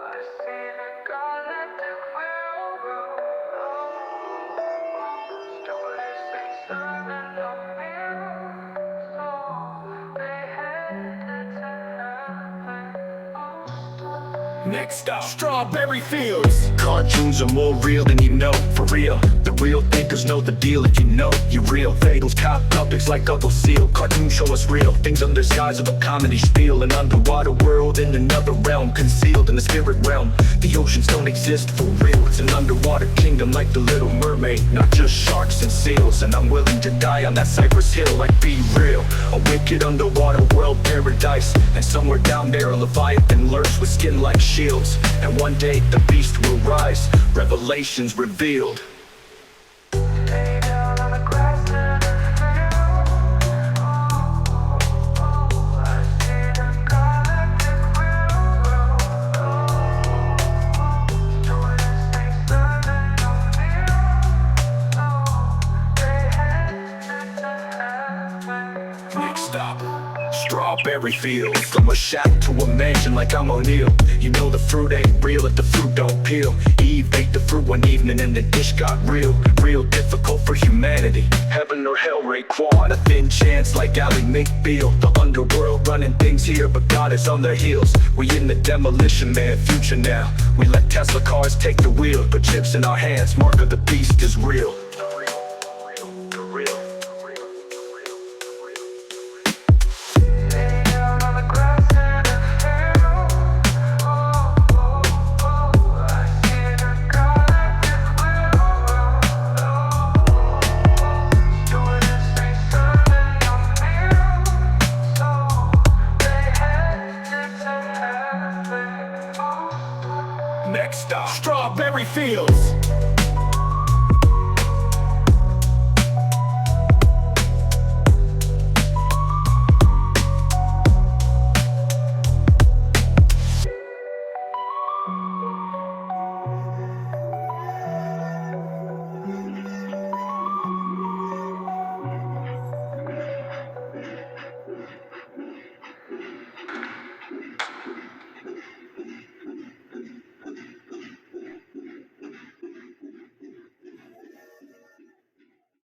I see the galactic railroad. Stories they serving on me, so they headed to heaven. Next up, strawberry fields. Cartoons are more real than you know, for real. The real thinkers know the deal if you know you're real. Fables, cop topics like Uncle Seal. Cartoons show us real things under skies of a comedy spiel. An underwater world in another realm, concealed in the spirit realm. The oceans don't exist for real. It's an underwater kingdom like the Little Mermaid, not just sharks and seals. And I'm willing to die on that Cypress Hill, like be real. A wicked underwater world paradise, and somewhere down there a Leviathan lurks with skin like shields. And one day the beast will rise, revelations revealed. Lay down on the grass in the field. I see the galactic railroad. Stories they serving on me, so they headed to heaven. Next stop, strawberry fields. From a shack to a mansion like I'm O'Neal. You know the fruit ain't real if the fruit don't peel. Eve ate the fruit one evening and the dish got real. Real difficult for humanity. Heaven or hell, Raekwon. A thin chance like Ally McBeal. The underworld running things here, but God is on their heels. We in the demolition man future now. We let Tesla cars take the wheel, put chips in our hands. Mark of the beast is real. Lay down on the grass in the field. I see the galactic railroad. Stories they serving on me, so they headed to heaven. Next stop, strawberry fields.